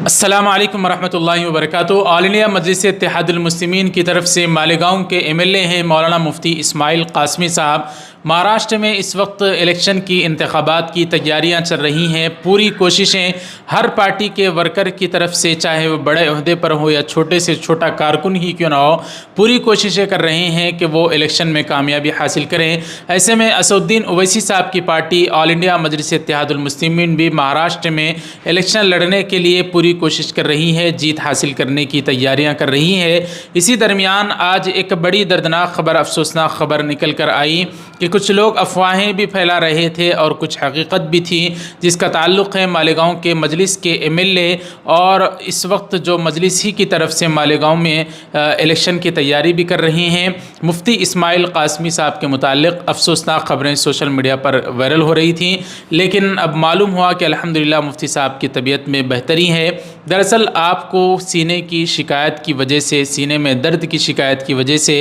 अस्सलामु अलैकुम वरहमतुल्लाहि वबरकातुहू। ऑल इंडिया मजलिस इत्तेहादुल मुस्लिमीन की तरफ से मालेगांव के एमएलए हैं मौलाना मुफ्ती इस्माइल कासमी साहब। महाराष्ट्र में इस वक्त इलेक्शन की इंतखाबात की तैयारियां चल रही हैं। पूरी कोशिशें हर पार्टी के वर्कर की तरफ से, चाहे वो बड़े ओहदे पर हो या छोटे से छोटा कारकुन ही क्यों ना हो, पूरी कोशिशें कर रहे हैं कि वो इलेक्शन में कामयाबी हासिल करें। ऐसे में असदुद्दीन ओवैसी साहब की पार्टी ऑल इंडिया मजलिस इत्तेहादुल मुस्लिमीन भी महाराष्ट्र में इलेक्शन लड़ने के लिए पूरी कोशिश कर रही है, जीत हासिल करने की तैयारियां कर रही है। इसी दरमियान आज एक बड़ी दर्दनाक खबर, अफसोसनाक खबर निकल कर आई कि कुछ लोग अफवाहें भी फैला रहे थे और कुछ हकीकत भी थी, जिसका ताल्लुक़ है मालेगांव के मजलिस के एमएलए और इस वक्त जो मजलिस ही की तरफ से मालेगांव में इलेक्शन की तैयारी भी कर रही हैं मुफ्ती इस्माइल कासमी साहब के मुताल्लिक़ अफसोसनाक खबरें सोशल मीडिया पर वायरल हो रही थी। लेकिन अब मालूम हुआ कि अल्हम्दुलिल्लाह मुफ्ती साहब की तबीयत में बेहतरी है। दरअसल आपको सीने की शिकायत की वजह से, सीने में दर्द की शिकायत की वजह से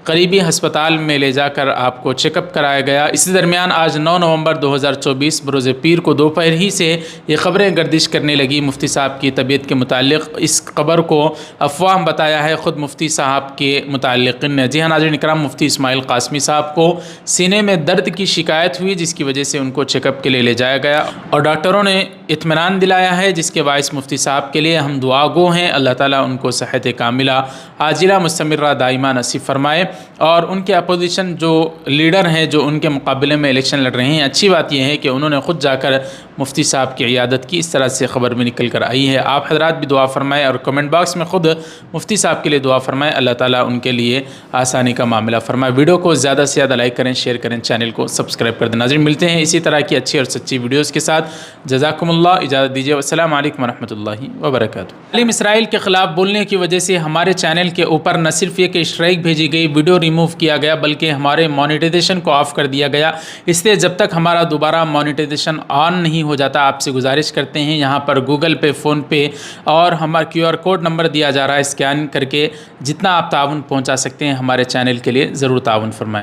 करीबी हस्पताल में ले जाकर आपको चेकअप कराया गया। इसी दरमियान आज 9 नवंबर 2024 बरोज़ पीर को दोपहर ही से ये खबरें गर्दिश करने लगी मुफ्ती साहब की तबीयत के मुताल्लिक़। इस खबर को अफवाह बताया है ख़ुद मुफ्ती साहब के मुताल्लिक़िन ने। जी हाँ नाज़रीन इकराम, मुफ्ती इस्माइल कासमी साहब को सीने में दर्द की शिकायत हुई, जिसकी वजह से उनको चेकअप के लिए ले जाया गया और डॉक्टरों ने इत्मीनान दिलाया है, जिसके बायस मुफ्ती साहब के लिए हम दुआ गो हैं। अल्लाह ताला उनको सेहत कामिला आजिला मुस्तमिर्रा दाइमा नसीब फरमाए। और उनके अपोजिशन जो लीडर हैं जो उनके मुकाबले में इलेक्शन लड़ रहे हैं, अच्छी बात यह है कि उन्होंने ख़ुद जाकर मुफ्ती साहब की इयादत की। इस तरह से ख़बर में निकल कर आई है। आप हजरात भी दुआ फरमाएँ और कमेंट बॉक्स में ख़ुद मुफ्ती साहब के लिए दुआ फरमाएँ। अल्लाह ताला उनके लिए आसानी का मामला फरमाए। वीडियो को ज़्यादा से ज़्यादा लाइक करें, शेयर करें, चैनल को सब्सक्राइब कर दें। नाज़रीन मिलते हैं इसी तरह की अच्छी और सच्ची वीडियोज़ के साथ। जज़ाकुमुल्लाह, इजाज़त दीजिए। अस्सलामु अलैकुम वरहमतुल्लाहि वबरकातुहू। मुस्लिम इसराइल के ख़िलाफ़ बोलने की वजह से हमारे चैनल के ऊपर न सिर्फ एक स्ट्राइक भेजी गई, वीडियो रिमूव किया गया, बल्कि हमारे मोनेटाइजेशन को ऑफ़ कर दिया गया। इसलिए जब तक हमारा दोबारा मोनेटाइजेशन ऑन नहीं हो जाता, आपसे गुजारिश करते हैं यहाँ पर गूगल पे, फ़ोन पे और हमारा QR कोड नंबर दिया जा रहा है, स्कैन करके जितना आप ताउन पहुँचा सकते हैं हमारे चैनल के लिए ज़रूर ताउन फरमाएँ।